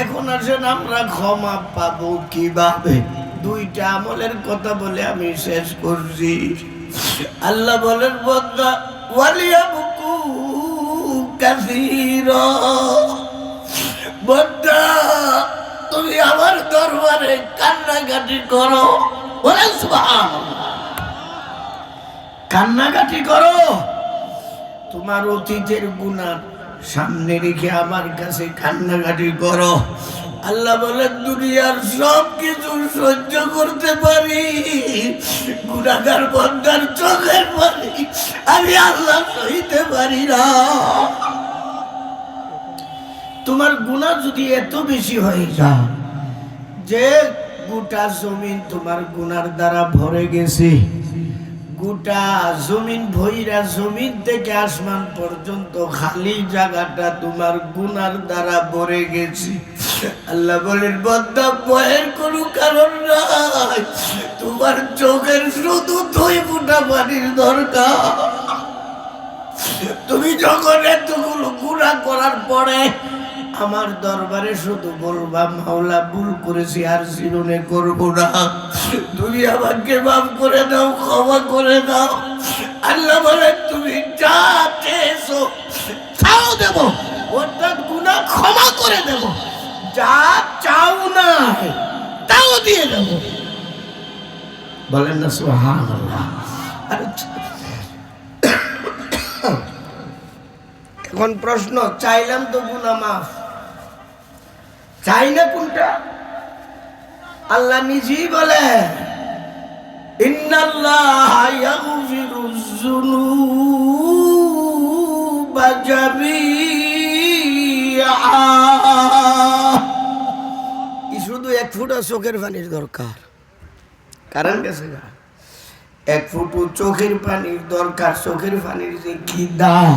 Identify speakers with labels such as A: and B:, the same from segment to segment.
A: এখন আসেন আমরা ক্ষমা পাবো কিভাবে? দুইটা আমলের কথা বলে আমি শেষ করছি। আল্লাহ বলেন বান্দা ওয়ালিয়াবকু কাসীরা, বান্দা তুমি আমার দরবারে কান্নাকাটি করো। বলেন সুবহানাল্লাহ। কান্নাকাটি করো, তোমার অতীতের গুনাহ সামনে রেখে আমার কাছে কান্নাকাটি করো। আল্লাহ বলেন দুনিয়ার সব কিছু সহ্য করতে পারি, গুনাহগার বান্দার চোখের পানি আমি আল্লাহ সইতে পারি না। তোমার গুনাহ যদি এত বেশি হয়ে যায় যে গোটা জমিন তোমার গুনার দ্বারা ভরে গেছে, গোটা জমিন ভৈরা, জমিন থেকে আসমান পর্যন্ত খালি জায়গাটা তোমার গুনার দ্বারা ভরে গেছে, আল্লাহ বলেন বান্দা ভয়ের কোনো কারণ নাই, তোমার চোখের শুধু 2 ফোঁটা পানির দরকার। তুমি যখন এতগুলো গুনাহ করার পরে আমার দরবারে শুধু বলবা মাওলা ভুল করেছি, আর জীবনে করবো না, তুমি আমাকে মাফ করে দাও, ক্ষমা করে দাও। আল্লাহ বলেন তুমি যা চেয়েছো তাও দেব, অর্থাৎ গুনাহ ক্ষমা করে দেব, যা চাও না তাও দিয়ে দেব। বলেন না সুবহানাল্লাহ। এখন প্রশ্ন, চাইলাম তো গুনাহ মাফ, চাই না কোনটা? আল্লাহ নিজেই বলে ইন্নাল্লাহা ইয়াগফিরুয যুনুবা জামিআ। শুধু 1 ফোঁটা চোখের পানির দরকার, কারণ গেছে 1 ফোঁটা চোখের পানির দরকার। চোখের পানির যে কি দাম!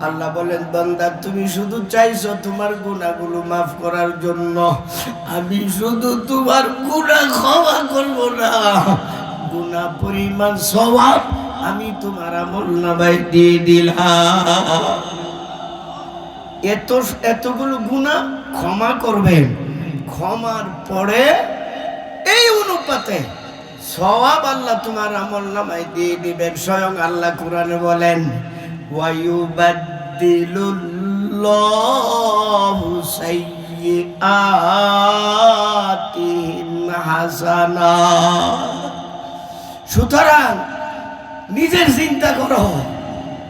A: আল্লাহ বলেন বান্দা তুমি শুধু চাইছো তোমার গুনাহগুলো মাফ করার জন্য, আমি শুধু তোমার গুনাহ ক্ষমা করব না, গুনাহ পরিমাণ সওয়াব আমি তোমার আমলনামায় দিয়ে দিলাম। এতগুলো গুনাহ ক্ষমা করবেন, ক্ষমার পরে এই অনুপাতে সওয়াব আল্লাহ তোমার আমলনামায় দিয়ে দিবেন। স্বয়ং আল্লাহ কোরআনে বলেন ওয়ায়ুবাদদিলুল্লাহু সাইয়্যাতিহিম হাসানাত। সুতরাং নিজের চিন্তা করো,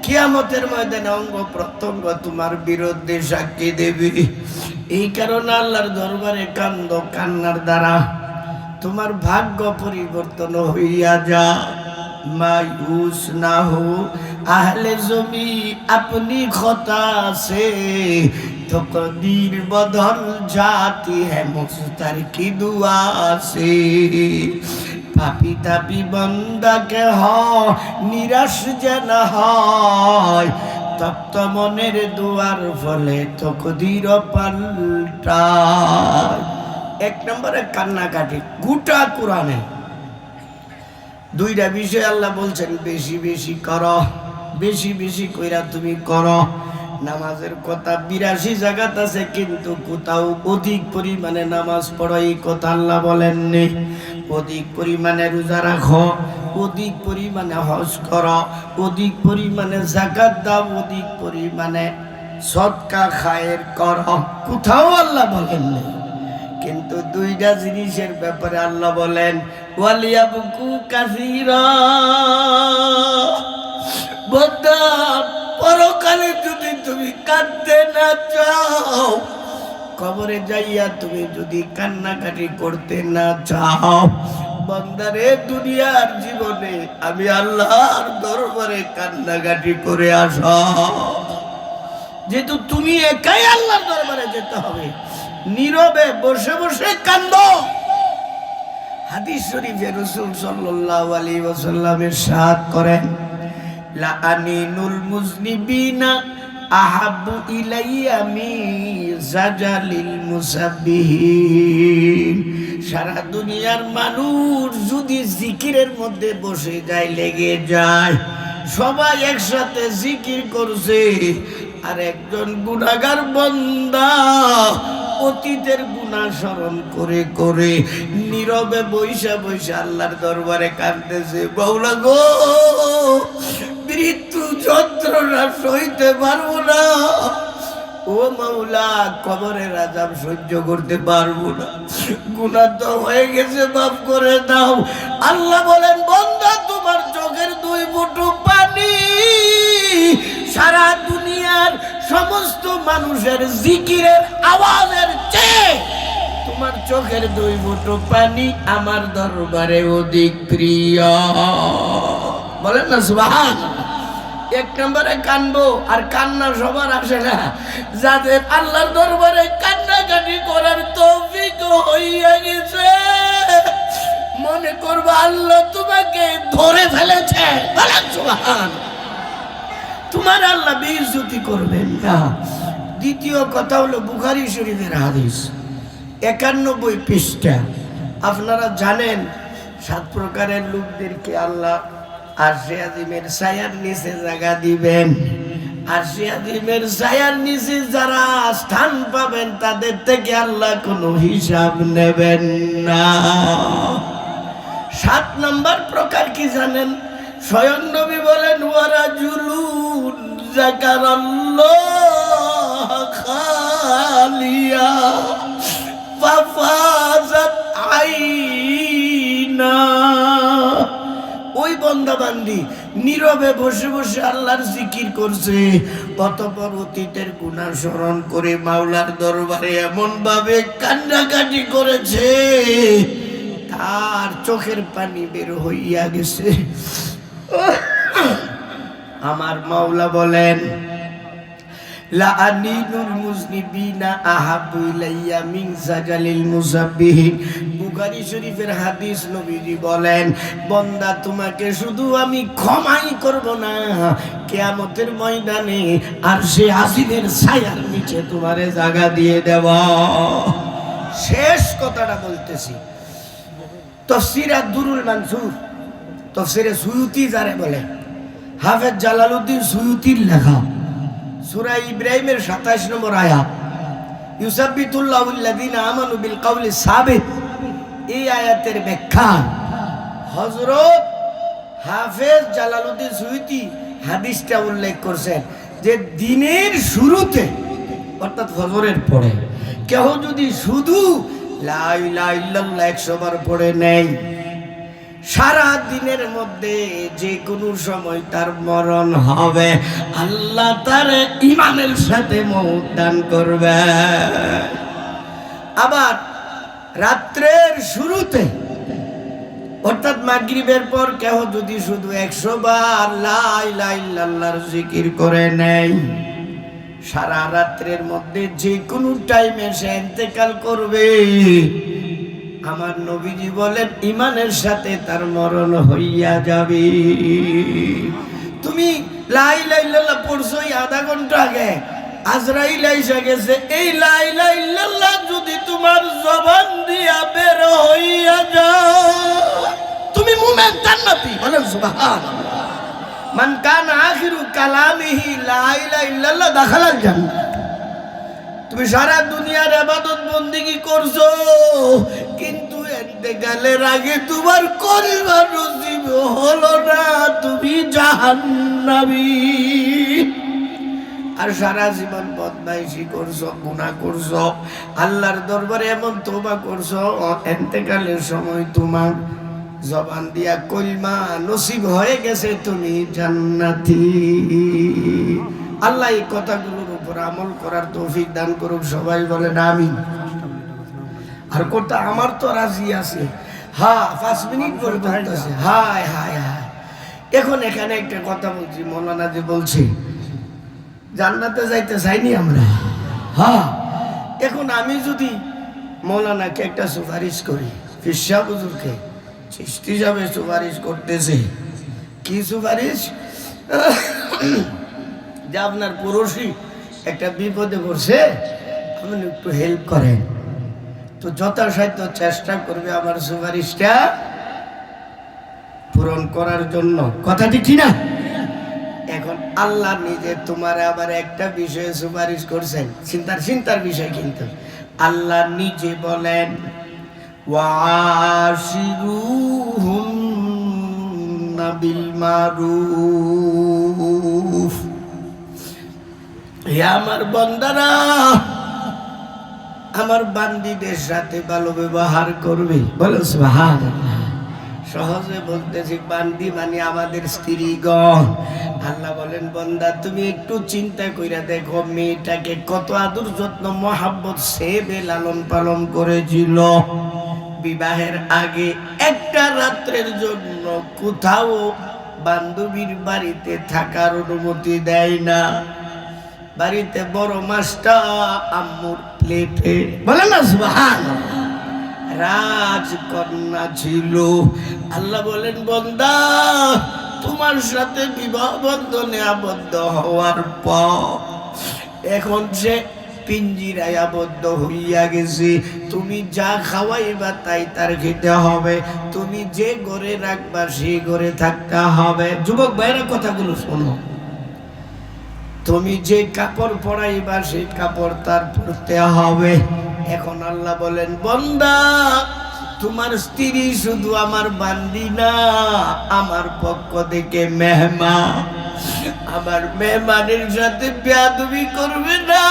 A: কিয়ামতের ময়দানে অঙ্গ প্রত্যঙ্গ তোমার বিরুদ্ধে সাক্ষী দেবে। এই কারণে আল্লাহর দরবারে কান্দো, কান্নার দ্বারা তোমার ভাগ্য পরিবর্তন হইয়া যা। मायूस ना हो अहले ज़मी अपनी खता से, तो कदीर बदल जाती है मुख्तार की दुआ से। पापी तापी बंदा के हो निराश जेन হয়, তপ্ত মনের দুয়ার ফলে তকদীর পাল্টায়। 1 নম্বরে কান্নাকাটি। গোটা কোরআনে 2টা বিষয় আল্লাহ বলছেন বেশি বেশি করো, বেশি বেশি কইরা তুমি করো। নামাজের কথা 82 জায়গাতে আছে, কিন্তু কোথাও অধিক পরিমাণে নামাজ পড়ো এই কথা আল্লাহ বলেননি। অধিক পরিমাণে রোজা রাখো, অধিক পরিমাণে হজ করো, অধিক পরিমাণে যাকাত দাও, অধিক পরিমাণে সদকা খায়ের করো, কোথাও আল্লাহ বলেননি। কিন্তু 2টা জিনিসের ব্যাপারে আল্লাহ বলেন ওয়ালিয়াবকু কাসীরা। বান্দা পরকালে যদি তুমি কাঁদতে না চাও, কবরে যাইয়া তুমি যদি কান্নাকাটি করতে না চাও, বান্দারে দুনিয়ার জীবনে আমি আল্লাহর দরবারে কান্নাকাটি করে আসো। যেহেতু তুমি একাই আল্লাহর দরবারে যেতে হবে, নীরবে বসে বসে কান্দো। হাদিস শরীফে রাসূল সাল্লাল্লাহু আলাইহি ওয়াসাল্লাম ইরশাদ করেন লা আনিনুল মুজনিবিনা আহাব্বু ইলাইয়া মিন জাজালিল মুসাব্বিহিন। সারা দুনিয়ার মানুষ যদি জিকিরের মধ্যে বসে যায়, লেগে যায়, সবাই একসাথে জিকির করছে, আর একজন গুনাহগার বান্দা ও অতীতের গুনাহ স্মরণ করে করে নীরবে বৈশা বৈশা আল্লাহর দরবারে কাঁদতেছে, বাউলা গো মৃত্যু যন্ত্রণা সইতে পারবো না, ও মাওলা কবরের আযাব সহ্য করতে পারবো না, গুনাহ তো হয়ে গেছে, মাফ করে দাও। আল্লাহ বলেন, বান্দা তোমার চোখের দুই ফোঁটা পানি সারা দুনিয়ার সমস্ত মানুষের জিকিরের আওয়াজের চেয়ে তোমার চোখের দুই ফোঁটা পানি আমার দরবারে অধিক প্রিয়। বলেন না সুবহানাল্লাহ। এক নম্বরে কানবো, আর কান্না সবার আসে না। যাদের আল্লাহর দরবারে কান্নাকাটি করার তৌফিক হইয়া গেছে, মনে করবো আল্লাহ তোমাকে ধরে ফেলেছে, বলেন সুবহানাল্লাহ, তোমার আল্লাহ বেইজ্জতি করবেন না। দ্বিতীয় কথা হলো বুখারী শরীফের হাদিস 91 পৃষ্ঠা। আপনারা জানেন 7 প্রকারের লোকদেরকে আল্লাহ আরশে আজিমের ছায়ার নিচে জায়গা দিবেন। আরশে আজিমের ছায়ার নিচে যারা স্থান পাবেন তাদের থেকে আল্লাহ কোনো হিসাব নেবেন না। 7 নম্বর প্রকার কি জানেন? স্বয়ং নবী বলেন, ওয়ারাজুলুন যাকারাল্লাহ খালিয়া ফাফাজাত আইনা। ওই বান্দা বান্দি নীরবে বসে বসে আল্লাহর জিকির করছে, অতঃপর অতীতের গুনাহ স্মরণ করে মাওলার দরবারে এমন ভাবে কান্নাকাটি করেছে তার চোখের পানি বের হইয়া গেছে। আমার মাওলা বলেন, লা আনিনুল মুজনিবিনা আহাবু ইলাইয়া মিন জাজালিল মুসাব্বিহিন। বুখারী শরীফের হাদিস, নবীজি বলেন, বান্দা তোমাকে শুধু আমি ক্ষমাই করব না, কিয়ামতের ময়দানে আরশে আজিমের ছায়ার নিচে তোমারে জায়গা দিয়ে দেব। শেষ কথাটা বলতেছি, তাফসীর আদ-দুরুল মানসুর, তাফসীরে সুয়ুতি যারে বলে, হাফেজ জালালউদ্দিন সুয়ুতির লেখা সূরা ইব্রাহিমের 27 নম্বর আয়াত, ইউসাব্বিতুল্লাহুল্লাযীনা আমানু বিল কাউলি সাবিত, এই আয়াতের ব্যাখ্যা হযরত হাফেজ জালালউদ্দিন সুয়ুতি হাদিসটা উল্লেখ করছেন যে দিনের শুরুতে অর্থাৎ ফজরের পরে কেউ যদি শুধু লা ইলাহা ইল্লাল্লাহ 100 বার পড়ে নেয়, সারা দিনের মধ্যে যে কোনো সময় তার মরণ হবে, আল্লাহ তার ঈমানের সাথে মওত দান করবে। আবার রাত্রের শুরুতে অর্থাৎ মাগরিবের পর কেউ যদি শুধু 100 বার লা ইলাহা ইল্লাল্লাহর জিকির করে নেয়, সারা রাত্রের মধ্যে যে কোনো টাইমে সে ইন্তেকাল করবে, আমার নবীজি বলেন ঈমানের সাথে তার মরণ হইয়া যাবে। তুমি লা ইলাহা ইল্লাল্লাহ পড়ছই আধা ঘন্টা আগে, আজরাইল এসে গেছে, এই লা ইলাহা ইল্লাল্লাহ যদি তোমার জবান দিয়া বের হইয়া যায়, তুমি মুমিন জান্নাতি। বলেন সুবহানাল্লাহ। মান কানা আখিরু কালামিহি লা ইলাহা ইল্লাল্লাহ দাখালাল জান্নাহ। তুমি সারা দুনিয়ার ইবাদত বন্দেগী করছো, কিন্তু ইন্তেকালের আগে তোমার কলিমা নসিব হলো না, তুমি জাহান্নামী। আর সারা জীবন বদমাইশি করছো, গুনাহ করছো, আল্লাহর দরবারে এমন তওবা করছো, ইন্তেকালের সময় তোমার জবান দিয়া কলিমা নসিব হয়ে গেছে, তুমি জান্নাতি। আল্লাহ এই কথাগুলোর উপর আমল করার তৌফিক দান করুক, সবাই বলেন আমিন। আর কথা আমার তো রাজি আছে, হ্যাঁ 5 মিনিট পরে বলতেছে, হায় হায় হায়। এখন এখানে একটা কথা বলছি, মৌলানা যে বলছে জান্নাতে যাইতে চাইনি আমরা, হ্যাঁ। এখন আমি যদি মৌলানাকে একটা সুপারিশ করি, পীর সাহেব হুজুরকে, চিশতি সাহেব সুপারিশ করতেছে, কি সুপারিশ? যে আপনার পড়োশি একটা বিপদে পড়ছে, আপনি একটু হেল্প করেন, তো যথাসাধ্য চেষ্টা করবে আমার সুপারিশটা পূরণ করার জন্য। কথাটি ঠিক না? এখন আল্লাহ নিজে তোমার আবার একটা বিষয়ে সুপারিশ করছেন, চিন্তার বিষয়, কিন্তু আল্লাহ নিজে বলেন ওয়াশিরুহুন্না বিল মারুফ। হে আমার বান্দারা, আমার বান্দীদের সাথে ভালো ব্যবহার করবে। বলো সুবহানাল্লাহ। সহজে বলতেছি, বান্দি মানে আমাদের স্ত্রীগণ। আল্লাহ বলেন বান্দা তুমি একটু চিন্তা কইরা দেখো, মেয়েটাকে কত আদর যত্ন মহাব্বত সেবে লালন পালন করেছিল। বিবাহের আগে একটা রাত্রের জন্য কোথাও বান্ধবীর বাড়িতে থাকার অনুমতি দেয় না। বাড়িতে বড় মাছটা আম্মুর প্লেটে। বলে না সুবহানাল্লাহ। রাজকন্যা ছিল। আল্লাহ বলেন বান্দা তোমার সাথে বিবাহ বন্ধনে আবদ্ধ হওয়ার পর এখন সে পিঞ্জিরায় আবদ্ধ হইয়া গেছে। তুমি যা খাওয়াইবা তাই তার খেতে হবে, তুমি যে ঘরে রাখবা সেই ঘরে থাকতে হবে। যুবক ভাইয়েরা কথাগুলো শোনো, তুমি যে কাপড় পরাইবা সেই কাপড় তার পরতে হবে। এখন আল্লাহ বলেন বান্দা তোমার স্ত্রী শুধু আমার বান্দি না, আমার পক্ষ থেকে মেহমান। আমার মেহমানের সাথে বেয়াদবি করবে না,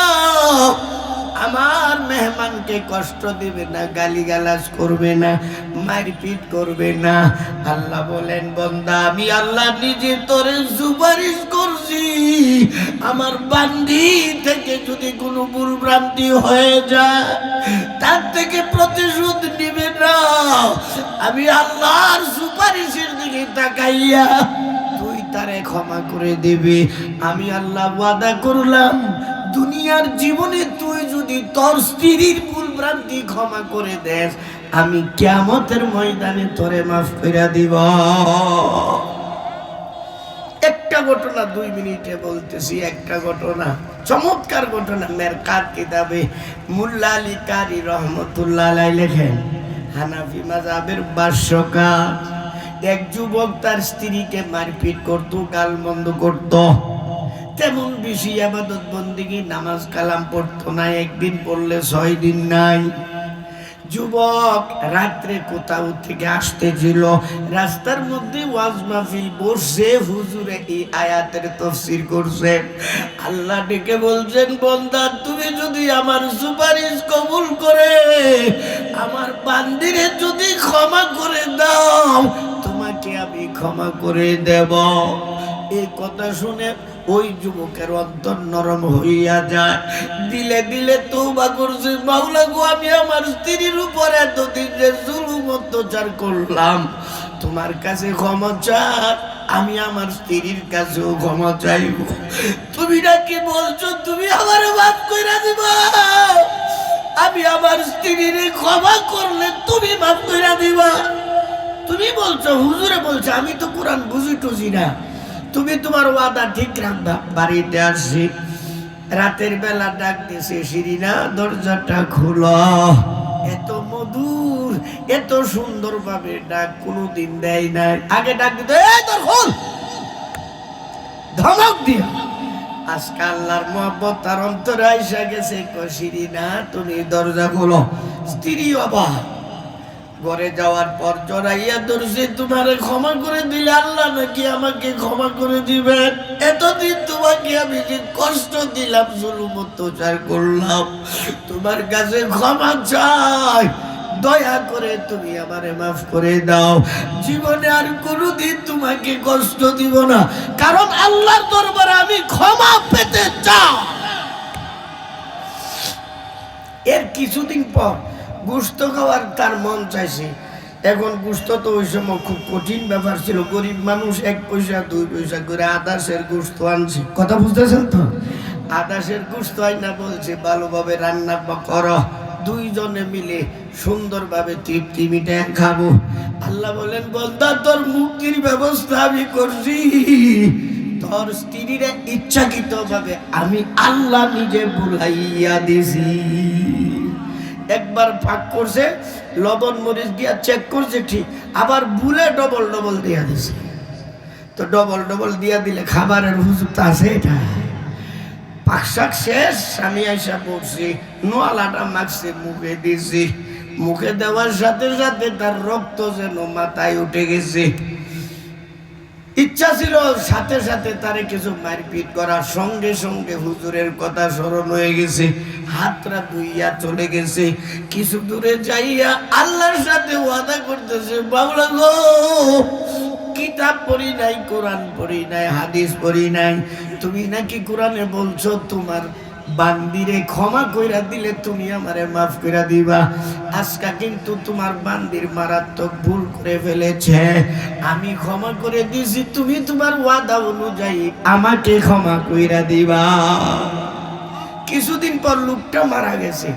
A: আমার মেহমানকে কষ্ট দেবে না, গালিগালাজ করবে না, মারপিট করবে না। আল্লাহ বলেন বান্দা আমি আল্লাহ নিজে তোরে সুপারিশ করছি, আমার বান্দি থেকে যদি কোনো ভুল ভ্রান্তি হয়ে যায় তার থেকে প্রতিশোধ নিবে না। আমি আল্লাহর সুপারিশের দিকে তাকাইয়া তুই তারে ক্ষমা করে দিবি। আমি আল্লাহ ওয়াদা করলাম দুনিয়ার জীবনে তুই যদি তোর স্ত্রীর ভুল ভ্রান্তি ক্ষমা করে দেস, আমি কিয়ামতের ময়দানে তোরে মাফ করে দিব। একটা ঘটনা 2 মিনিটে বলতেছি, একটা ঘটনা, চমৎকার ঘটনা। মেরকাত কিতাবে মুল্লা আলী কারি রহমতুল্লাহ আলাইহি লেখেন, হানাফি মাযহাবের ভাষ্যকার, এক যুবক তার স্ত্রীকে মারপিট করত, গালমন্দ করত, তেমন বেশি ইবাদত বন্দেগী নামাজ কালাম পড়তো না, একদিন পড়লে 6 দিন নাই। যুবক রাত্রে কোথাও থেকে আসতেছিল, রাস্তার মধ্যে ওয়াজ মাহফিল বসে হুজুরে এই আয়াতের তাফসীর করছে। আল্লাহ ডেকে বলছেন বান্দা তুমি যদি আমার সুপারিশ কবুল করে আমার বান্দিরে যদি ক্ষমা করে দাও তোমাকে আমি ক্ষমা করে দেব। এই কথা শুনে ওই যুবকের অন্তর নরম হইয়া যায়, দিলে দিলে তওবা করছে, মাওলা গো আমি আমার স্ত্রীর উপর এতদিন যে জুলুম অত্যাচার করলাম, তোমার কাছে ক্ষমা চাই, আমি আমার স্ত্রীর কাছেও ক্ষমা চাইব। তুমি নাকি বলছো তুমি আমারে মাফ কইরা দিবা, আমি আমার স্ত্রীর ক্ষমা করলে তুমি মাফ কইরা দিবা। তুমি বলছো, হুজুরে বলছে, আমি তো কোরআন বুঝি টুঝি না, তুমি তোমার ওয়াদা ঠিক রাখবা। বাড়িতে আসছি, রাতের বেলা ডাক দিছে, শিরিনা দরজাটা খোলো। এত মধুর, এত সুন্দর ভাবে ডাক কোনোদিন দেয় নাই। আগে ডাক দিত এই তোর খোল, ধমক দিয়া। আজকে আল্লাহর মহব্বত তার অন্তরে আইসা গেছে, শিরিনা তুমি দরজা খোলো। স্ত্রী অবাক, ঘরে যাওয়ার পর জড়াইয়া ধরছে, তোমারে ক্ষমা করে দিলে আল্লাহ নাকি আমাকে ক্ষমা করে দিবেন? এতদিন তোমাকে আমি যে কষ্ট দিলাম, জুলুম অত্যাচার করলাম, তোমার কাছে ক্ষমা চাই, দয়া করে তুমি আমারে মাফ করে দাও। জীবনে আর কোনোদিন তোমাকে কষ্ট দিব না, কারণ আল্লাহর দরবারে আমি ক্ষমা পেতে চাই। এর কিছুদিন পর গোশত খাওয়ার তার মন চাইছে। এখন গোশত তো ওই সময় খুব কঠিন ব্যাপার ছিল, গরিব মানুষ 1 পয়সা 2 পয়সা করে আদাসের গোশত আনছে। কথা বুঝতেছেন তো? আদাসের গোশত আইনা বলছে ভালোভাবে রান্না করো, 2 জনে মিলে সুন্দরভাবে তৃপ্তি মিটায় খাবো। আল্লাহ বলেন বান্দা তোর মুক্তির ব্যবস্থা আমি করছি, তোর স্ত্রীর ইচ্ছাকৃতভাবে আমি আল্লাহ নিজে বুলাইয়া দিছি। একবার ফাঁক করছে, লবণ মরিচ দিয়া চেক করছে ঠিক, আবার ভুলে ডবল ডবল দিয়া দিছে। তো ডবল ডবল দিয়া দিলে খাবারের হুজুর তো আছে, এটা পাকশাক শেষ, স্বামী আইসা পড়ছে, নোয়ালাটা মাখছে, মুখে দিছি। মুখে দেওয়ার সাথে সাথে তার রক্ত যেন মাথায় উঠে গেছে। ইচ্ছা ছিল সাথে সাথে তারে কিছু মারপিট করার, সঙ্গে সঙ্গে হুজুরের কথা স্মরণ হয়ে গেছে। হাতটা ধুইয়া চলে গেছে। কিছু দূরে যাইয়া আল্লাহর সাথে ওয়াদা করতেছে, বাবলা গো, কিতাব পড়ি নাই, কোরআন পড়ি নাই, হাদিস পড়ি নাই, তুমি নাকি কোরআনে বলছো তোমার বান্দিরে ক্ষমা কইরা দিলে তুমি আমারে মাফ কইরা দিবা। আজকে কিন্তু তোমার বান্দির মারাত্মক ভুল করে ফেলেছে, আমি ক্ষমা করে দিছি, তুমি তোমার ওয়াদা অনুযায়ী আমাকে ক্ষমা কইরা দিবা। কিছুদিন পর লোকটা মারা গেছে।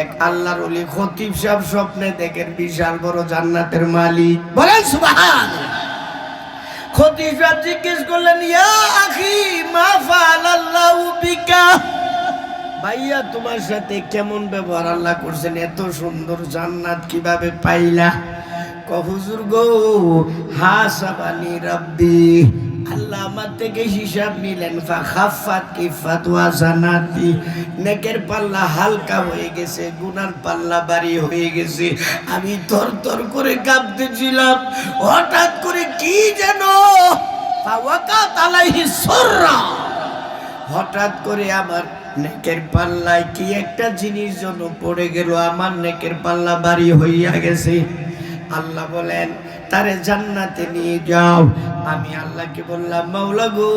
A: এক আল্লাহর ওলি খতিব সাহেব স্বপ্নে দেখেন বিশাল বড় জান্নাতের মালিক। বলেন সুবহানাল্লাহ। খতিব সাহেব জিজ্ঞেস করলেন, ইয়া আখি মা ফাআলাল্লাহু বিকা, ভাইয়া তোমার সাথে কেমন ব্যবহার আল্লাহ করছেন, এত সুন্দর জান্নাত কিভাবে পাইলা? হুজুর গো, হাসাবানি রাব্বি, আল্লাহ আমার থেকে হিসাব নিলেন, ফাখাফাত কিফাত ওয়া জানাতি, নেকের পাল্লা হালকা হয়ে গেছে, গুনার পাল্লা ভারী হয়ে গেছে। আমি থরথর করে কাঁপতেছিলাম, হঠাৎ করে কি যেন ফাওয়াকাত আলাইহি সুররা, হঠাৎ করে আমার নেকের পাল্লায় কি একটা জিনিস যেন পড়ে গেল, আমার নেকের পাল্লা ভারী হইয়া গেছে। আল্লাহ বলেন, তারে জান্নাতে নিয়ে যাও। আমি আল্লাহকে বললাম, মাওলা গো,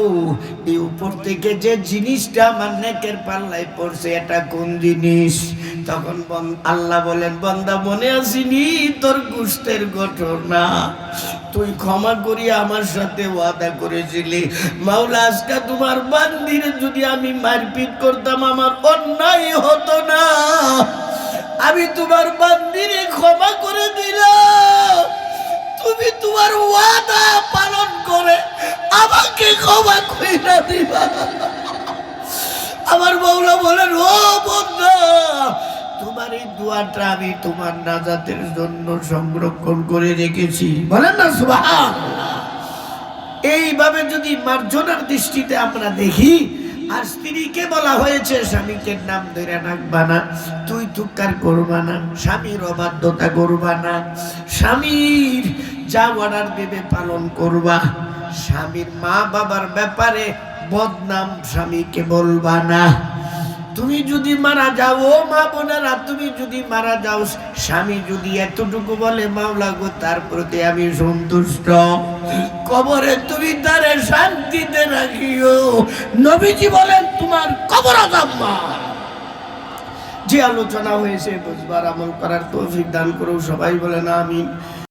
A: এই উপর থেকে যে জিনিসটা আমার নেকের পাল্লায় পড়ছে, এটা কোন জিনিস? তখন আল্লাহ বলেন, বান্দা মনে আসিনি তোর গোশতের ঘটনা, তুই ক্ষমা করি আমার সাথে ওয়াদা করেছিলি। মাওলা, আজকে তোমার বান্দিরে যদি আমি মারপিট করতাম আমার অন্যায় হতো না, আমি তোমার বান্দিরে ক্ষমা করে দিলাম, তুমি তোমার ওয়াদা পালন করে আমাকে ক্ষমা কইরা দিবা। আমার মাওলা বলেন, ও বান্দা, তোমার এই দোয়াটা আমি তোমার নাজাতের জন্য সংরক্ষণ করে রেখেছি। বলেন না সুবহানাল্লাহ। এইভাবে যদি মার্জনার দৃষ্টিতে আমরা দেখি, আর স্ত্রীকে বলা হয়েছে স্বামীকে নাম ধরে রাখবা না, তুই তুকার করবা না, স্বামীর অবাধ্যতা করবা না, স্বামীর যা অর্ডার দেবে পালন করবা, স্বামীর মা বাবার ব্যাপারে বদনাম স্বামীকে বলবা না। তুমি যদি মারা যাও, ও মা বোনেরা, তুমি যদি মারা যাও, স্বামী যদি এতটুকু বলে, মাওলা গো, তার প্রতি আমি সন্তুষ্ট, কবরে তুমি তারে শান্তিতে রাখিও। নবীজি বলেন, তোমার কবর আযাব মা। যে আলোচনা হয়েছে বুঝবার আমল করার তৌফিক দান করো, সবাই বলেন আমিন।